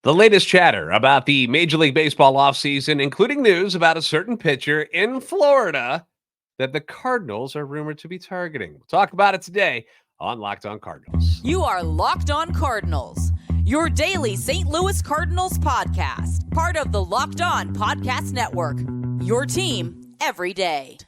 The latest chatter about the Major League Baseball offseason, including news about a certain pitcher in Florida that the Cardinals are rumored to be targeting. We'll talk about it today on Locked On Cardinals. You are Locked On Cardinals, your daily St. Louis Cardinals podcast, part of the Locked On Podcast Network, your team every day.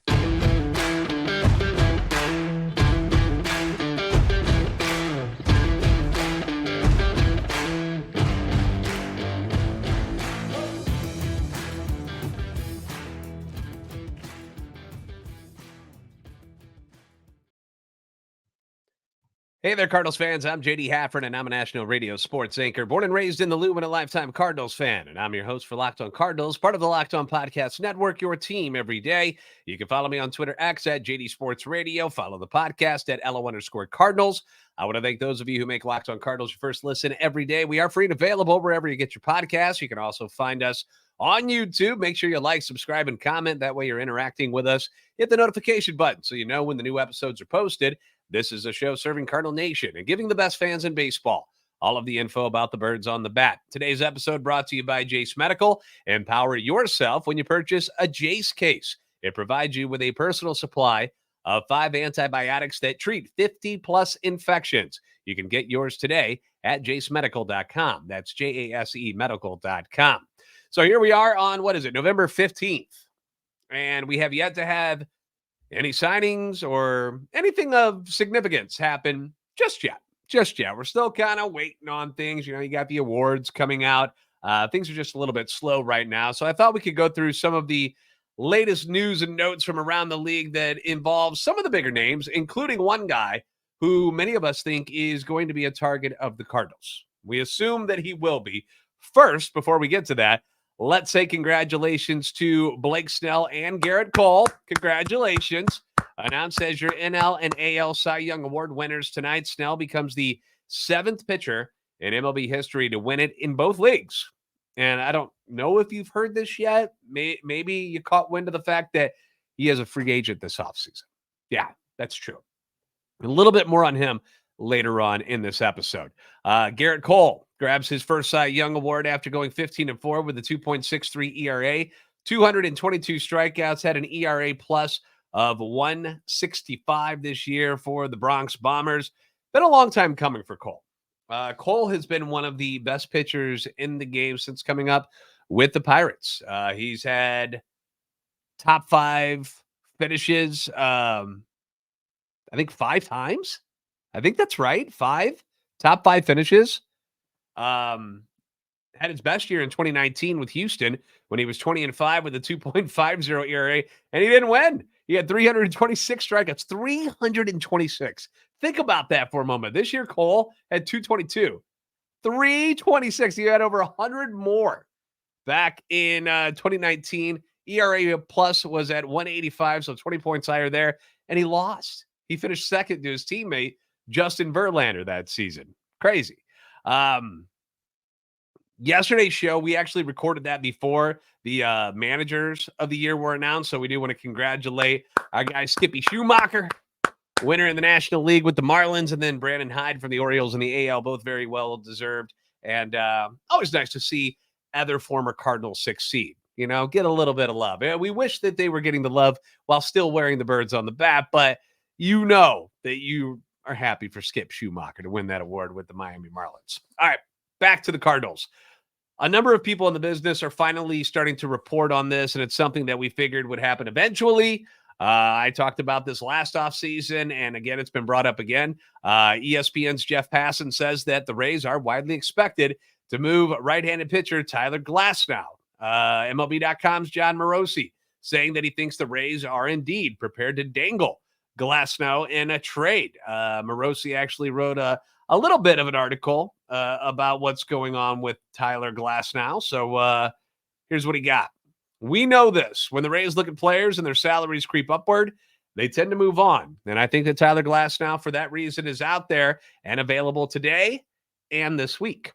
Hey there, Cardinals fans. I'm JD Hafford, and I'm a national radio sports anchor, born and raised in the Lou and a lifetime Cardinals fan. And I'm your host for Locked On Cardinals, part of the Locked On Podcast Network, your team every day. You can follow me on Twitter, X at JD Sports Radio. Follow the podcast at LO_Cardinals. I want to thank those of you who make Locked On Cardinals your first listen every day. We are free and available wherever you get your podcasts. You can also find us on YouTube. Make sure you like, subscribe, and comment. That way you're interacting with us. Hit the notification button so you know when the new episodes are posted. This is a show serving Cardinal Nation and giving the best fans in baseball all of the info about the birds on the bat. Today's episode brought to you by Jase Medical. Empower yourself when you purchase a Jase case. It provides you with a personal supply of 5 antibiotics that treat 50-plus infections. You can get yours today at jasemedical.com. That's JASE medical.com. So here we are on, November 15th. And we have yet to have any signings or anything of significance happen just yet. We're still kind of waiting on things. You got the awards coming out. Things are just a little bit slow right now. So I thought we could go through some of the latest news and notes from around the league that involves some of the bigger names, including one guy who many of us think is going to be a target of the Cardinals. We assume that he will be. First, before we get to that, let's say congratulations to Blake Snell and Gerrit Cole. Congratulations. Announced as your NL and AL Cy Young Award winners tonight. Snell becomes the 7th pitcher in MLB history to win it in both leagues. And I don't know if you've heard this yet. Maybe you caught wind of the fact that he is a free agent this offseason. Yeah, that's true. A little bit more on him later on in this episode. Gerrit Cole grabs his first Cy Young Award after going 15-4 with a 2.63 ERA, 222 strikeouts, had an ERA plus of 165 this year for the Bronx Bombers. Been a long time coming for Cole. Cole has been one of the best pitchers in the game since coming up with the Pirates. He's had top 5 finishes, I think 5 times. I think that's right. 5 top 5 finishes. Had his best year in 2019 with Houston when he was 20-5 with a 2.50 ERA, and he didn't win. He had 326 strikeouts, 326. Think about that for a moment. This year, Cole had 222, 326. He had over 100 more back in 2019. ERA plus was at 185, so 20 points higher there, and he lost. He finished second to his teammate, Justin Verlander, that season. Crazy. Yesterday's show, we actually recorded that before the managers of the year were announced. So we do want to congratulate our guy, Skippy Schumacher, winner in the National League with the Marlins, and then Brandon Hyde from the Orioles and the AL, both very well deserved. And always nice to see other former Cardinals succeed. Get a little bit of love. We wish that they were getting the love while still wearing the birds on the bat, but you know that you are happy for Skip Schumacher to win that award with the Miami Marlins. All right, back to the Cardinals. A number of people in the business are finally starting to report on this, and it's something that we figured would happen eventually. I talked about this last offseason, and again, it's been brought up again. ESPN's Jeff Passan says that the Rays are widely expected to move right-handed pitcher Tyler Glasnow. MLB.com's John Morosi saying that he thinks the Rays are indeed prepared to dangle Glasnow in a trade. Morosi actually wrote a little bit of an article about what's going on with Tyler Glasnow. So here's what he got. We know this. When the Rays look at players and their salaries creep upward, they tend to move on. And I think that Tyler Glasnow, for that reason, is out there and available today and this week.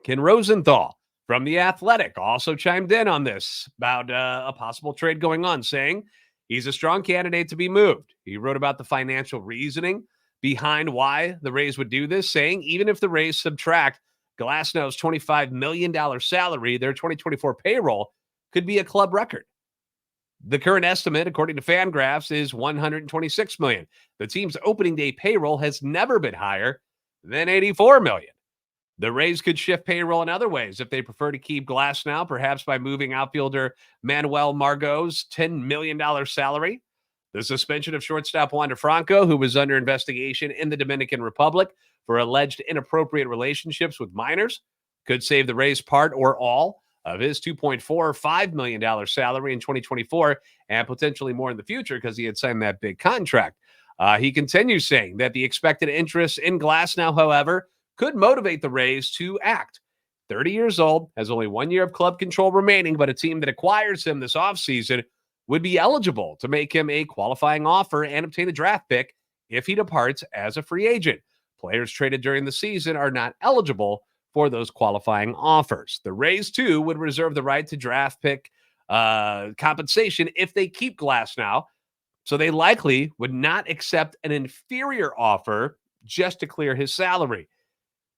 Ken Rosenthal from The Athletic also chimed in on this about a possible trade going on, saying he's a strong candidate to be moved. He wrote about the financial reasoning behind why the Rays would do this, saying even if the Rays subtract Glasnow's $25 million salary, their 2024 payroll, could be a club record. The current estimate, according to FanGraphs, is $126 million. The team's opening day payroll has never been higher than $84 million. The Rays could shift payroll in other ways if they prefer to keep Glasnow, perhaps by moving outfielder Manuel Margot's $10 million salary. The suspension of shortstop Wander Franco, who was under investigation in the Dominican Republic for alleged inappropriate relationships with minors, could save the Rays part or all of his $2.45 million salary in 2024 and potentially more in the future because he had signed that big contract. He continues saying that the expected interest in Glasnow, however, could motivate the Rays to act. 30 years old, has only 1 year of club control remaining, but a team that acquires him this offseason would be eligible to make him a qualifying offer and obtain a draft pick if he departs as a free agent. Players traded during the season are not eligible for those qualifying offers. The Rays, too, would reserve the right to draft pick compensation if they keep Glasnow, so they likely would not accept an inferior offer just to clear his salary.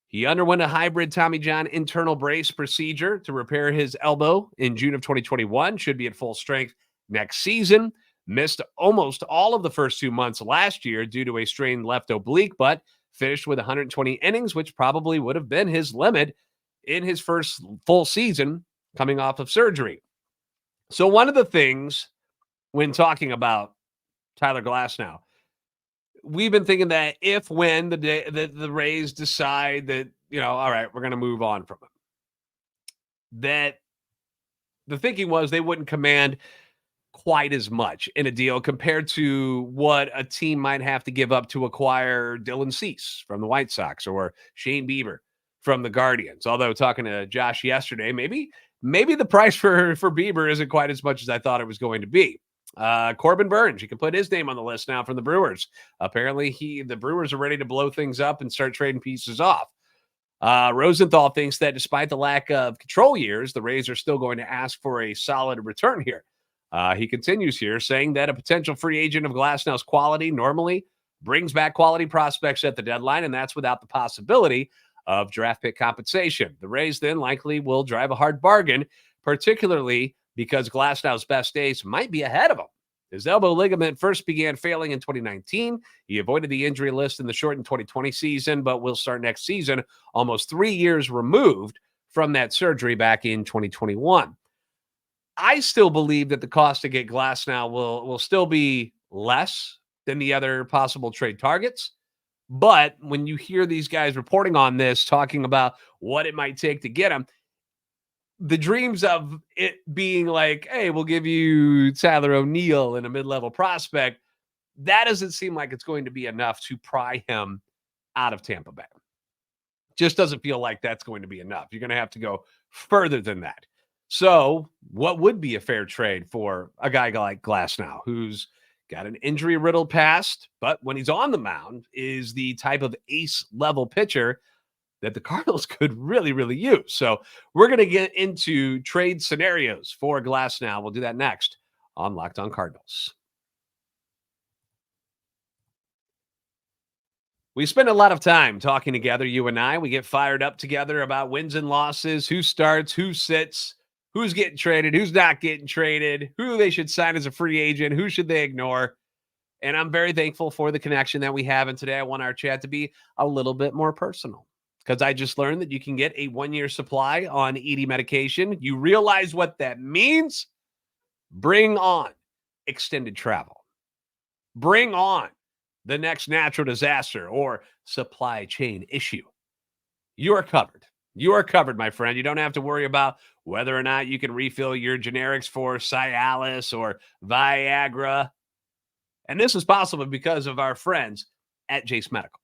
He underwent a hybrid Tommy John internal brace procedure to repair his elbow in June of 2021, should be at full strength next season. Missed almost all of the first 2 months last year due to a strained left oblique, but finished with 120 innings, which probably would have been his limit in his first full season coming off of surgery. So one of the things when talking about Tyler Glasnow, we've been thinking that when the Rays decide that, all right, we're going to move on from him, that the thinking was they wouldn't command quite as much in a deal compared to what a team might have to give up to acquire Dylan Cease from the White Sox or Shane Bieber from the Guardians. Although talking to Josh yesterday, maybe the price for Bieber isn't quite as much as I thought it was going to be. Corbin Burns, you can put his name on the list now from the Brewers. Apparently the Brewers are ready to blow things up and start trading pieces off. Rosenthal thinks that despite the lack of control years, the Rays are still going to ask for a solid return here. He continues here saying that a potential free agent of Glasnow's quality normally brings back quality prospects at the deadline, and that's without the possibility of draft pick compensation. The Rays then likely will drive a hard bargain, particularly because Glasnow's best days might be ahead of him. His elbow ligament first began failing in 2019. He avoided the injury list in the shortened 2020 season, but will start next season almost 3 years removed from that surgery back in 2021. I still believe that the cost to get Glasnow will still be less than the other possible trade targets. But when you hear these guys reporting on this, talking about what it might take to get him, the dreams of it being like, hey, we'll give you Tyler O'Neill and a mid-level prospect, that doesn't seem like it's going to be enough to pry him out of Tampa Bay. Just doesn't feel like that's going to be enough. You're going to have to go further than that. So what would be a fair trade for a guy like Glasnow, who's got an injury-riddled past, but when he's on the mound is the type of ace-level pitcher that the Cardinals could really, really use. So we're going to get into trade scenarios for Glasnow. We'll do that next on Locked On Cardinals. We spend a lot of time talking together, you and I. We get fired up together about wins and losses, who starts, who sits, who's getting traded, who's not getting traded, who they should sign as a free agent, who should they ignore. And I'm very thankful for the connection that we have. And today I want our chat to be a little bit more personal because I just learned that you can get a 1-year supply on ED medication. You realize what that means? Bring on extended travel. Bring on the next natural disaster or supply chain issue. You are covered. You are covered, my friend. You don't have to worry about whether or not you can refill your generics for Cialis or Viagra. And this is possible because of our friends at Jase Medical.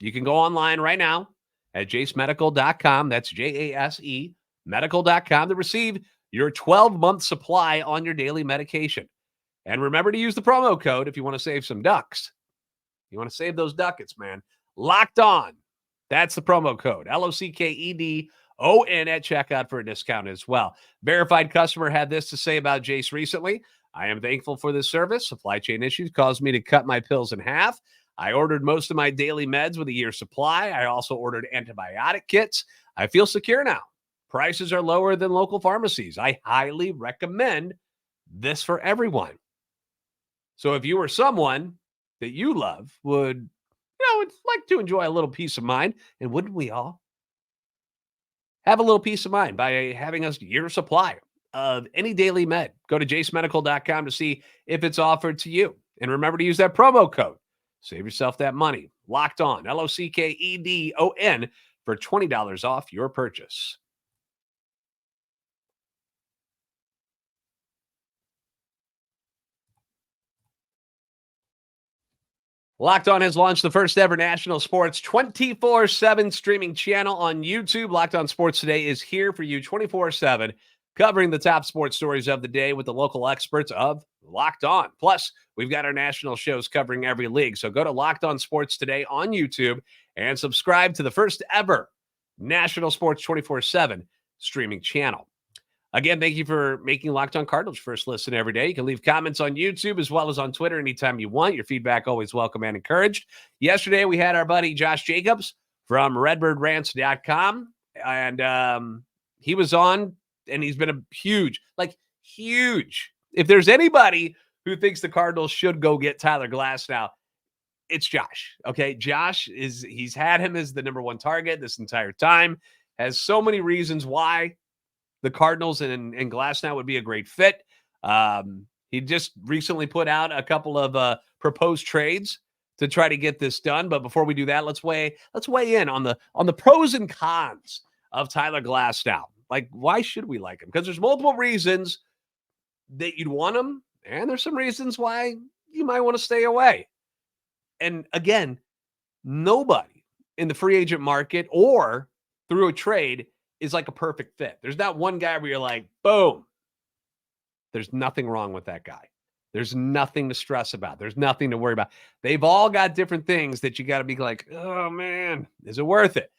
You can go online right now at jasemedical.com. That's Jase medical.com to receive your 12-month supply on your daily medication. And remember to use the promo code if you want to save some ducks. You want to save those ducats, man. Locked On. That's the promo code. LOCKEDON at checkout for a discount as well. Verified customer had this to say about Jase recently. I am thankful for this service. Supply chain issues caused me to cut my pills in half. I ordered most of my daily meds with a year's supply. I also ordered antibiotic kits. I feel secure now. Prices are lower than local pharmacies. I highly recommend this for everyone. So if you or someone that you love would, would like to enjoy a little peace of mind, and wouldn't we all? Have a little peace of mind by having us year supply of any daily med. Go to jasemedical.com to see if it's offered to you. And remember to use that promo code. Save yourself that money. Locked On, LOCKEDON, for $20 off your purchase. Locked On has launched the first ever national sports 24/7 streaming channel on YouTube. Locked On Sports Today is here for you 24/7, covering the top sports stories of the day with the local experts of Locked On. Plus, we've got our national shows covering every league. So go to Locked On Sports Today on YouTube and subscribe to the first ever national sports 24/7 streaming channel. Again, thank you for making Locked On Cardinals your first listen every day. You can leave comments on YouTube as well as on Twitter anytime you want. Your feedback always welcome and encouraged. Yesterday, we had our buddy Josh Jacobs from redbirdrants.com, and he was on, and he's been a huge. If there's anybody who thinks the Cardinals should go get Tyler Glasnow, it's Josh. Okay, he's had him as the number one target this entire time, has so many reasons why the Cardinals and Glasnow would be a great fit. He just recently put out a couple of proposed trades to try to get this done. But before we do that, let's weigh in on the pros and cons of Tyler Glasnow. Like, why should we like him? Because there's multiple reasons that you'd want him, and there's some reasons why you might want to stay away. And again, nobody in the free agent market or through a trade is like a perfect fit. There's not one guy where you're like, boom. There's nothing wrong with that guy. There's nothing to stress about. There's nothing to worry about. They've all got different things that you got to be like, oh man, is it worth it?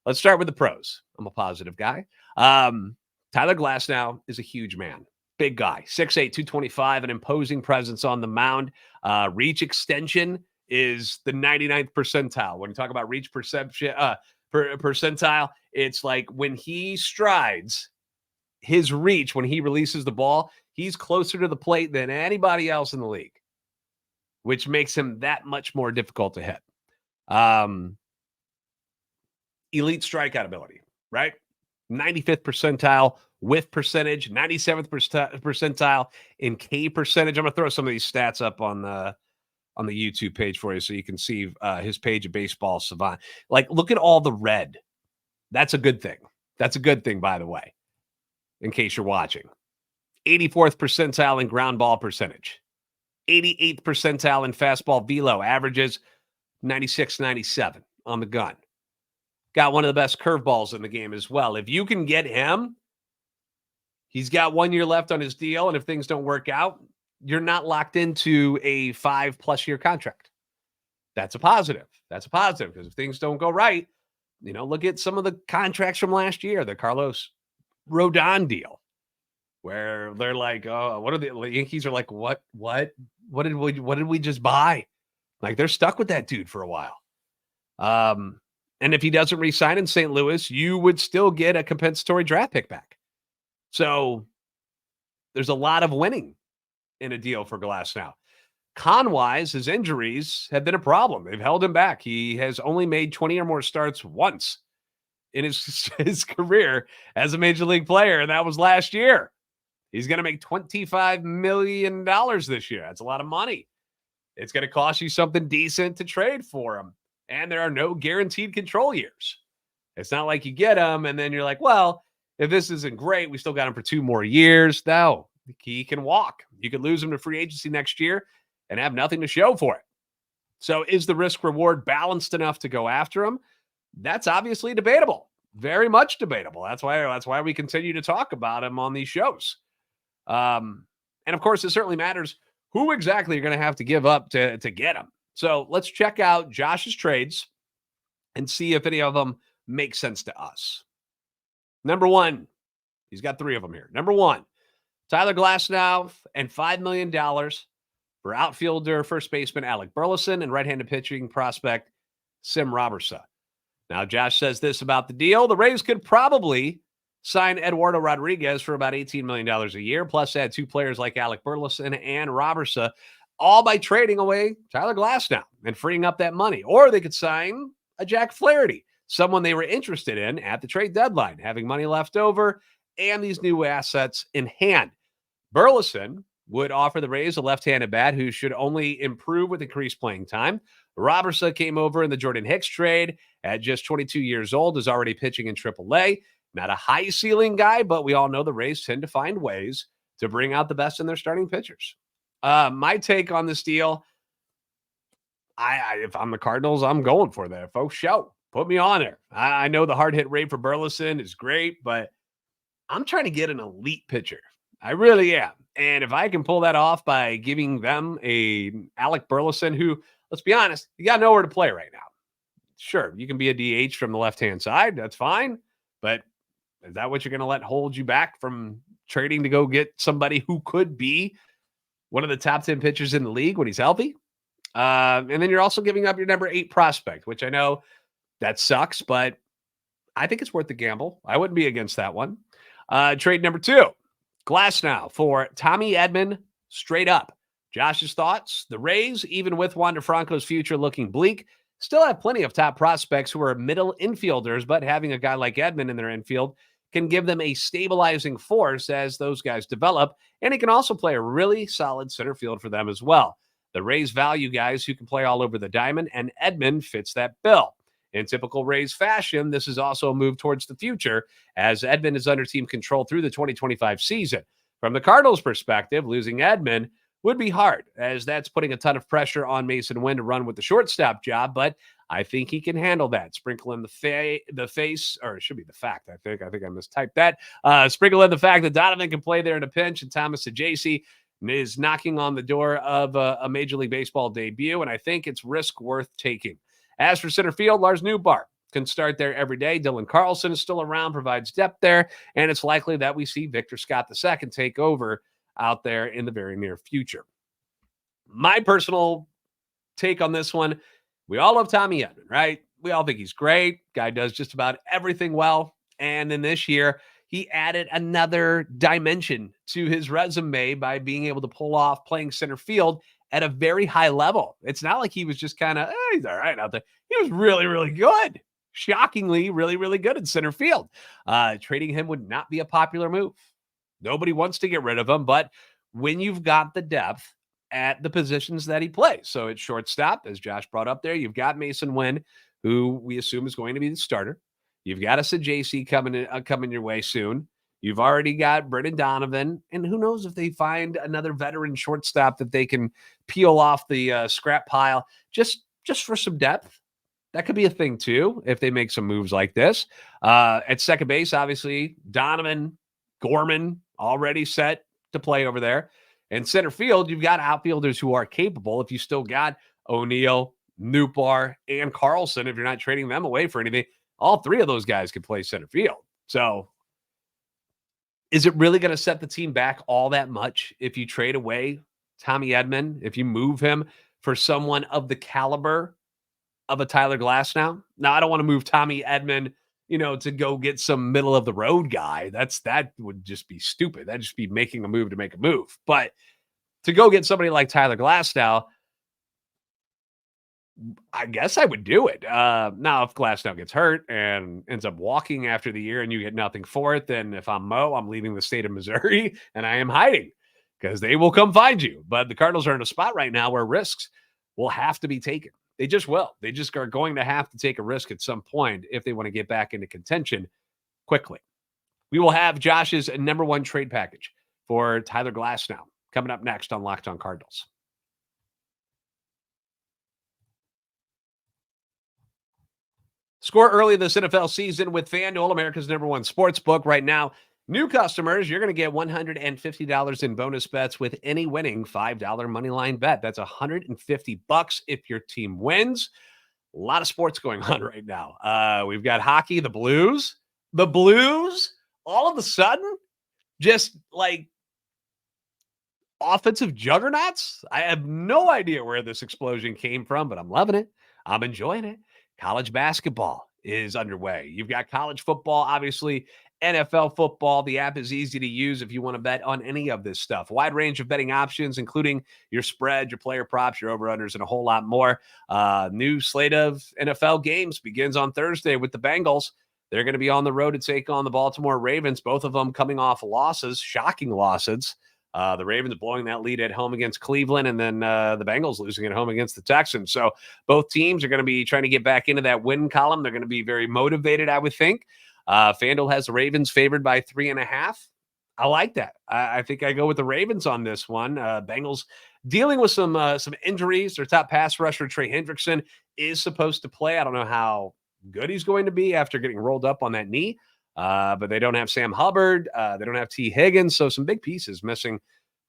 Let's start with the pros. I'm a positive guy. Tyler Glasnow is a huge man. Big guy, 6'8", 225, an imposing presence on the mound. Reach extension is the 99th percentile. When you talk about reach percentile, it's like when he strides, his reach, when he releases the ball, he's closer to the plate than anybody else in the league, which makes him that much more difficult to hit. Elite strikeout ability, right? 95th percentile whiff percentage, 97th percentile in K percentage. I'm going to throw some of these stats up on the YouTube page for you so you can see his page of Baseball Savant. Like, look at all the red. That's a good thing. That's a good thing, by the way, in case you're watching. 84th percentile in ground ball percentage. 88th percentile in fastball velo. Averages 96, 97 on the gun. Got one of the best curveballs in the game as well. If you can get him, he's got 1 year left on his deal, and if things don't work out, you're not locked into a 5+ year contract. That's a positive. That's a positive, because if things don't go right, look at some of the contracts from last year, the Carlos Rodon deal, where they're like, oh, what are the Yankees are like, what did we just buy? Like, they're stuck with that dude for a while. And if he doesn't re-sign in St. Louis, you would still get a compensatory draft pick back. So there's a lot of winning in a deal for Glasnow. Con-wise, his injuries have been a problem. They've held him back. He has only made 20 or more starts once in his career as a major league player, and that was last year. He's going to make $25 million this year. That's a lot of money. It's going to cost you something decent to trade for him, and there are no guaranteed control years. It's not like you get him, and then you're like, well, if this isn't great, we still got him for 2 more years. No, he can walk. You could lose him to free agency next year and have nothing to show for it. So is the risk reward balanced enough to go after him? That's obviously debatable. Very much debatable. That's why we continue to talk about him on these shows. And of course, it certainly matters who exactly you're going to have to give up to get him. So let's check out Josh's trades and see if any of them make sense to us. Number one, he's got 3 of them here. Number one, Tyler Glasnow and $5 million for outfielder, first baseman Alec Burleson, and right-handed pitching prospect Sim Robertson. Now, Josh says this about the deal. The Rays could probably sign Eduardo Rodriguez for about $18 million a year, plus add two players like Alec Burleson and Robertson, all by trading away Tyler Glasnow and freeing up that money. Or they could sign a Jack Flaherty, someone they were interested in at the trade deadline, having money left over and these new assets in hand. Burleson would offer the Rays a left-handed bat who should only improve with increased playing time. Robertson came over in the Jordan Hicks trade at just 22 years old, is already pitching in AAA. Not a high ceiling guy, but we all know the Rays tend to find ways to bring out the best in their starting pitchers. My take on this deal, if I'm the Cardinals, I'm going for that, folks. Show. Put me on there. I know the hard hit rate for Burleson is great, but I'm trying to get an elite pitcher. I really am. And if I can pull that off by giving them a Alec Burleson, who, let's be honest, you got nowhere to play right now. Sure, you can be a DH from the left-hand side. That's fine. But is that what you're going to let hold you back from trading to go get somebody who could be one of the top 10 pitchers in the league when he's healthy? And then you're also giving up your number 8 prospect, which I know that sucks, but I think it's worth the gamble. I wouldn't be against that one. Trade number 2, Glasnow for Tommy Edman, straight up. Josh's thoughts? The Rays, even with Wander Franco's future looking bleak, still have plenty of top prospects who are middle infielders, but having a guy like Edman in their infield can give them a stabilizing force as those guys develop, and he can also play a really solid center field for them as well. The Rays value guys who can play all over the diamond, and Edman fits that bill. In typical Rays fashion, this is also a move towards the future as Edman is under team control through the 2025 season. From the Cardinals' perspective, losing Edman would be hard, as that's putting a ton of pressure on Mason Wynn to run with the shortstop job, but I think he can handle that. Sprinkle in the face, or it should be the fact, I think I mistyped that. Sprinkle in the fact that Donovan can play there in a pinch, and Thomas Jase is knocking on the door of a Major League Baseball debut, and I think it's risk worth taking. As for center field, Lars Newbar can start there every day. Dylan Carlson is still around, provides depth there, and it's likely that we see Victor Scott II take over out there in the very near future. My personal take on this one, we all love Tommy Edman, right? We all think he's great. Guy does just about everything well. And then this year, he added another dimension to his resume by being able to pull off playing center field at a very high level. It's not like he was just kind of, he's all right out there. He was really, really good. Shockingly, really, really good in center field. Trading him would not be a popular move. Nobody wants to get rid of him, but when you've got the depth at the positions that he plays, so it's shortstop, as Josh brought up there, you've got Mason Wynn, who we assume is going to be the starter. You've got a Jase coming your way soon. You've already got Brendan Donovan, and who knows if they find another veteran shortstop that they can peel off the scrap pile just for some depth. That could be a thing too if they make some moves like this. At second base, obviously, Donovan, Gorman already set to play over there. And center field, you've got outfielders who are capable. If you still got O'Neill, Newbar, and Carlson, if you're not trading them away for anything, all three of those guys can play center field. So is it really going to set the team back all that much if you trade away Tommy Edman, if you move him for someone of the caliber of a Tyler Glasnow? Now, I don't want to move Tommy Edman, to go get some middle of the road guy. That would just be stupid. That'd just be making a move to make a move. But to go get somebody like Tyler Glasnow, I guess I would do it. Now, if Glasnow gets hurt and ends up walking after the year and you get nothing for it, then if I'm Mo, I'm leaving the state of Missouri and I am hiding because they will come find you. But the Cardinals are in a spot right now where risks will have to be taken. They just will. They just are going to have to take a risk at some point if they want to get back into contention quickly. We will have Josh's number one trade package for Tyler Glasnow coming up next on Locked On Cardinals. Score early this NFL season with FanDuel, America's number one sportsbook. Right now, new customers, you're going to get $150 in bonus bets with any winning $5 moneyline bet. That's $150 if your team wins. A lot of sports going on right now. We've got hockey, the Blues, all of a sudden, just like offensive juggernauts. I have no idea where this explosion came from, but I'm loving it. I'm enjoying it. College basketball is underway. You've got college football, obviously, NFL football. The app is easy to use if you want to bet on any of this stuff. Wide range of betting options, including your spread, your player props, your over-unders, and a whole lot more. New slate of NFL games begins on Thursday with the Bengals. They're going to be on the road to take on the Baltimore Ravens, both of them coming off losses, shocking losses. The Ravens blowing that lead at home against Cleveland, and then the Bengals losing at home against the Texans. So both teams are going to be trying to get back into that win column. They're going to be very motivated, I would think. FanDuel has the Ravens favored by 3.5. I like that. I think I go with the Ravens on this one. Bengals dealing with some injuries. Their top pass rusher, Trey Hendrickson, is supposed to play. I don't know how good he's going to be after getting rolled up on that knee. But they don't have Sam Hubbard. They don't have T. Higgins. So some big pieces missing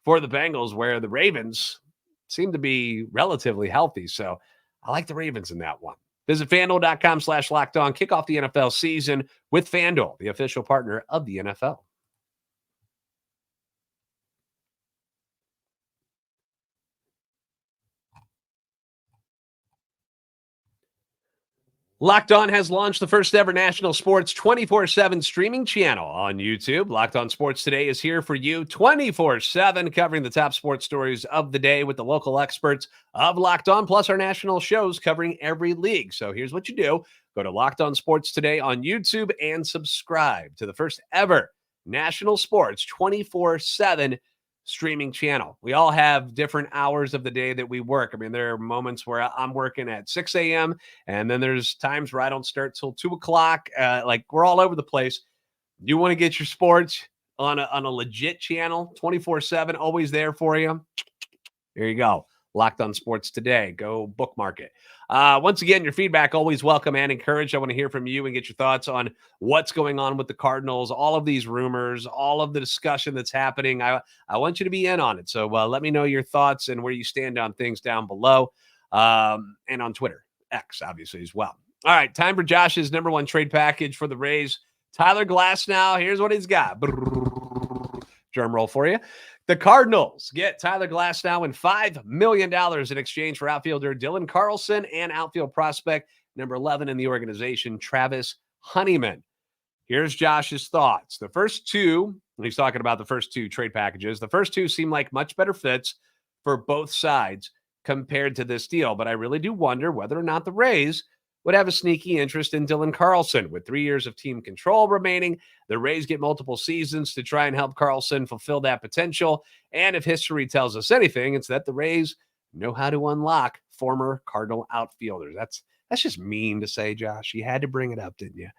for the Bengals, where the Ravens seem to be relatively healthy. So I like the Ravens in that one. Visit FanDuel.com/LockedOn. Kick off the NFL season with FanDuel, the official partner of the NFL. Locked On has launched the first ever national sports 24/7 streaming channel on YouTube. Locked On Sports Today is here for you 24/7, covering the top sports stories of the day with the local experts of Locked On, plus our national shows covering every league. So here's what you do. Go to Locked On Sports Today on YouTube and subscribe to the first ever national sports 24/7 streaming channel. We all have different hours of the day that we work. I mean, there are moments where I'm working at 6 a.m. and then there's times where I don't start till 2 o'clock. Like, we're all over the place. You want to get your sports on a legit channel, 24/7, always there for you. There you go. Locked On Sports Today. Go bookmark it. Once again, your feedback always welcome and encouraged. I want to hear from you and get your thoughts on what's going on with the Cardinals, all of these rumors, all of the discussion that's happening. I want you to be in on it. So let me know your thoughts and where you stand on things down below, and on Twitter, X, obviously, as well. All right, time for Josh's number one trade package for the Rays. Tyler Glasnow, here's what he's got. Drum roll for you. The Cardinals get Tyler Glasnow and $5 million in exchange for outfielder Dylan Carlson and outfield prospect number 11 in the organization, Travis Honeyman. Here's Josh's thoughts. The first two, when he's talking about the first two trade packages, the first two seem like much better fits for both sides compared to this deal. But I really do wonder whether or not the Rays would have a sneaky interest in Dylan Carlson. With 3 years of team control remaining, the Rays get multiple seasons to try and help Carlson fulfill that potential. And if history tells us anything, it's that the Rays know how to unlock former Cardinal outfielders. That's just mean to say, Josh. You had to bring it up, didn't you?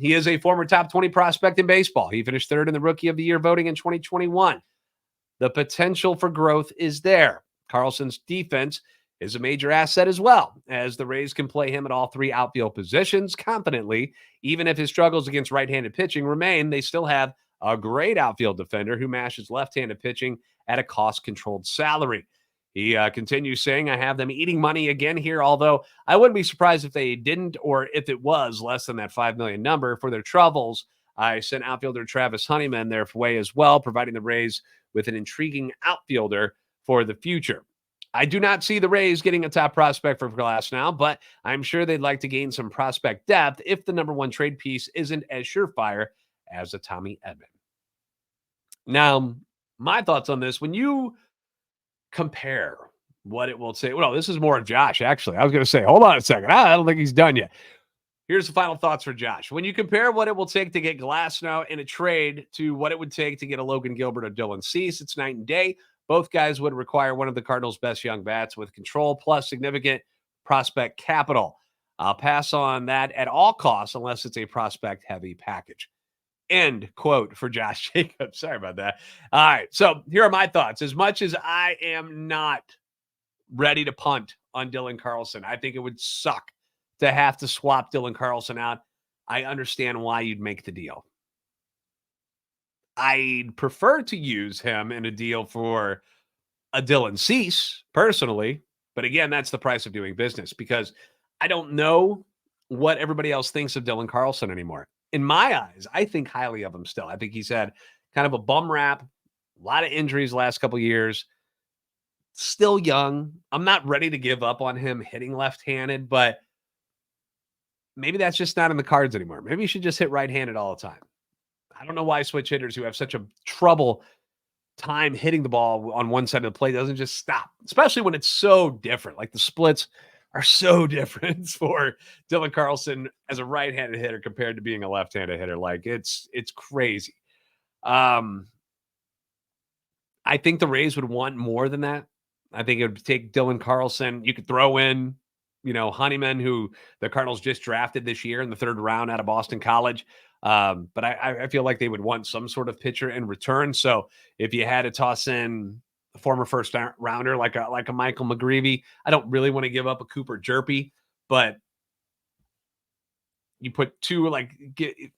He is a former top 20 prospect in baseball. He finished third in the Rookie of the Year voting in 2021. The potential for growth is there. Carlson's defense is a major asset as well, as the Rays can play him at all three outfield positions confidently. Even if his struggles against right-handed pitching remain, they still have a great outfield defender who mashes left-handed pitching at a cost-controlled salary. He continues saying, I have them eating money again here, although I wouldn't be surprised if they didn't, or if it was less than that $5 million number. For their troubles, I sent outfielder Travis Honeyman their way as well, providing the Rays with an intriguing outfielder for the future. I do not see the Rays getting a top prospect for Glasnow, but I'm sure they'd like to gain some prospect depth if the number one trade piece isn't as surefire as a Tommy Edman. Now, my thoughts on this, when you compare what it will say, well, this is more of Josh, actually. I was going to say, hold on a second. I don't think he's done yet. Here's the final thoughts for Josh. When you compare what it will take to get Glasnow in a trade to what it would take to get a Logan Gilbert or Dylan Cease, it's night and day. Both guys would require one of the Cardinals' best young bats with control plus significant prospect capital. I'll pass on that at all costs unless it's a prospect-heavy package. End quote for Josh Jacobs. Sorry about that. All right, so here are my thoughts. As much as I am not ready to punt on Dylan Carlson, I think it would suck to have to swap Dylan Carlson out. I understand why you'd make the deal. I'd prefer to use him in a deal for a Dylan Cease, personally. But again, that's the price of doing business, because I don't know what everybody else thinks of Dylan Carlson anymore. In my eyes, I think highly of him still. I think he's had kind of a bum rap A lot of injuries last couple years. Still young. I'm not ready to give up on him hitting left-handed, but maybe that's just not in the cards anymore. Maybe you should just hit right-handed all the time. I don't know why switch hitters who have such a trouble time hitting the ball on one side of the plate doesn't just stop, especially when it's so different. Like the splits are so different for Dylan Carlson as a right-handed hitter compared to being a left-handed hitter. Like it's crazy. I think the Rays would want more than that. I think it would take Dylan Carlson. You could throw in, Honeyman, who the Cardinals just drafted this year in the 3rd round out of Boston College. But I feel like they would want some sort of pitcher in return. So if you had to toss in a former first rounder like a Michael McGreevy, I don't really want to give up a Cooper Jerpy, but you put two,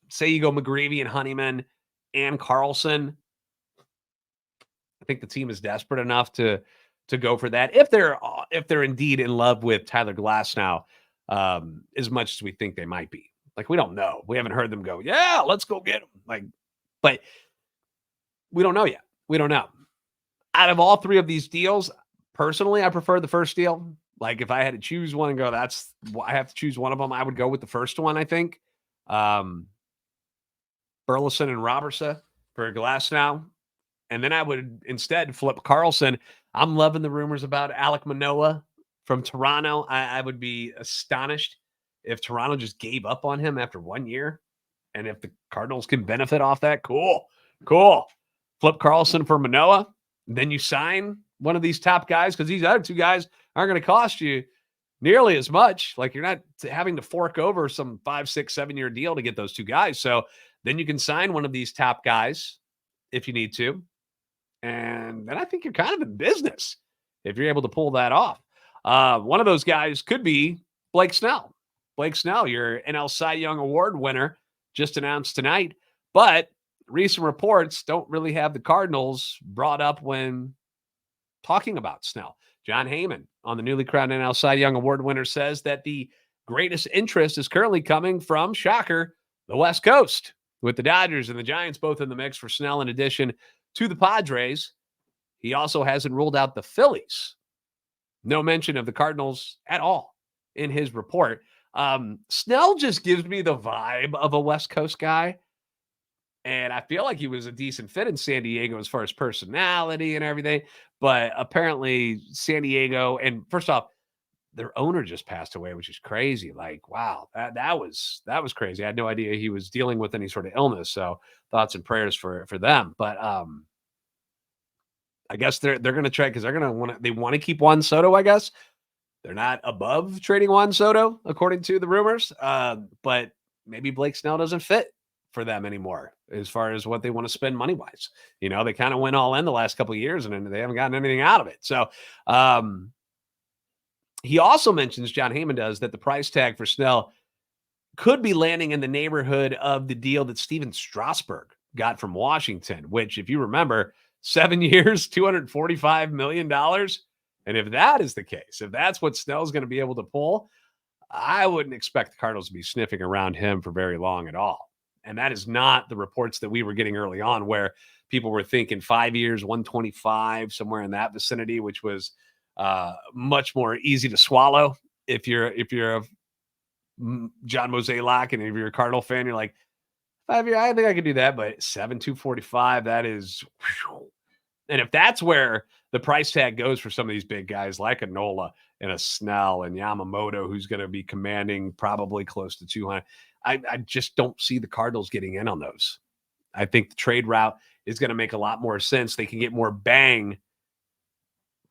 say you go McGreevy and Honeyman and Carlson. I think the team is desperate enough to go for that if they're indeed in love with Tyler Glasnow, as much as we think they might be. Like, we don't know. We haven't heard them go, yeah, let's go get him. But we don't know yet. We don't know. Out of all 3 of these deals, personally, I prefer the first deal. Like, if I had to choose one and go, I have to choose one of them, I would go with the first one, I think. Burleson and Robertson for Glasnow. And then I would instead flip Carlson. I'm loving the rumors about Alek Manoah from Toronto. I would be astonished if Toronto just gave up on him after 1 year. And if the Cardinals can benefit off that, cool. Flip Carlson for Manoah. Then you sign one of these top guys because these other 2 guys aren't going to cost you nearly as much. Like, you're not having to fork over some 5, 6, 7-year deal to get those 2 guys. So then you can sign one of these top guys if you need to. And then I think you're kind of in business if you're able to pull that off. One of those guys could be Blake Snell. Blake Snell, your NL Cy Young Award winner, just announced tonight. But recent reports don't really have the Cardinals brought up when talking about Snell. John Heyman, on the newly crowned NL Cy Young Award winner, says that the greatest interest is currently coming from, shocker, the West Coast, with the Dodgers and the Giants both in the mix for Snell in addition to the Padres. He also hasn't ruled out the Phillies. No mention of the Cardinals at all in his report. Snell just gives me the vibe of a West Coast guy. And I feel like he was a decent fit in San Diego as far as personality and everything. But apparently San Diego, and first off, their owner just passed away, which is crazy. Like, wow, that was crazy. I had no idea he was dealing with any sort of illness. So thoughts and prayers for them. But I guess they're going to try because they want to keep Juan Soto, I guess. They're not above trading Juan Soto, according to the rumors. But maybe Blake Snell doesn't fit for them anymore as far as what they want to spend money-wise. They kind of went all in the last couple of years and they haven't gotten anything out of it. So he also mentions, John Heyman does, that the price tag for Snell could be landing in the neighborhood of the deal that Steven Strasburg got from Washington, which, if you remember, 7 years, $245 million. And if that is the case, if that's what Snell's going to be able to pull, I wouldn't expect the Cardinals to be sniffing around him for very long at all. And that is not the reports that we were getting early on, where people were thinking 5 years, 125, somewhere in that vicinity, which was much more easy to swallow. If you're a John Mozeliak and if you're a Cardinal fan, you're like, 5 years, I think I could do that. But 245, that is, whew. And if that's where the price tag goes for some of these big guys like a Nola and a Snell and Yamamoto, who's going to be commanding probably close to 200, I just don't see the Cardinals getting in on those. I think the trade route is going to make a lot more sense. They can get more bang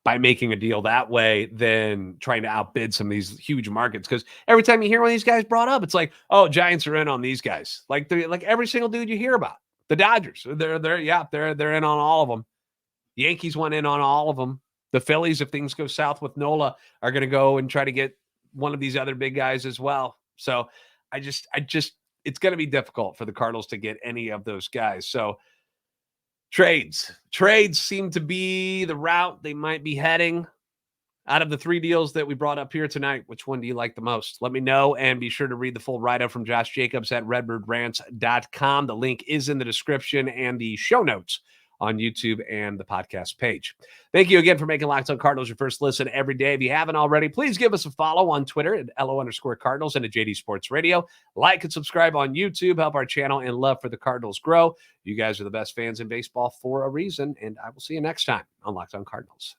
by making a deal that way than trying to outbid some of these huge markets. Because every time you hear one of these guys brought up, it's like, oh, Giants are in on these guys. Like every single dude you hear about. The Dodgers, they're in on all of them. The Yankees went in on all of them. The Phillies, if things go south with Nola, are going to go and try to get one of these other big guys as well. So I just, it's going to be difficult for the Cardinals to get any of those guys. So trades seem to be the route they might be heading. Out of the 3 deals that we brought up here tonight, which one do you like the most? Let me know, and be sure to read the full write-up from Josh Jacobs at redbirdrant.com. The link is in the description and the show notes on YouTube and the podcast page. Thank you again for making Locked On Cardinals your first listen every day. If you haven't already, please give us a follow on Twitter at LO_Cardinals and at JD Sports Radio. Like and subscribe on YouTube. Help our channel and love for the Cardinals grow. You guys are the best fans in baseball for a reason, and I will see you next time on Locked On Cardinals.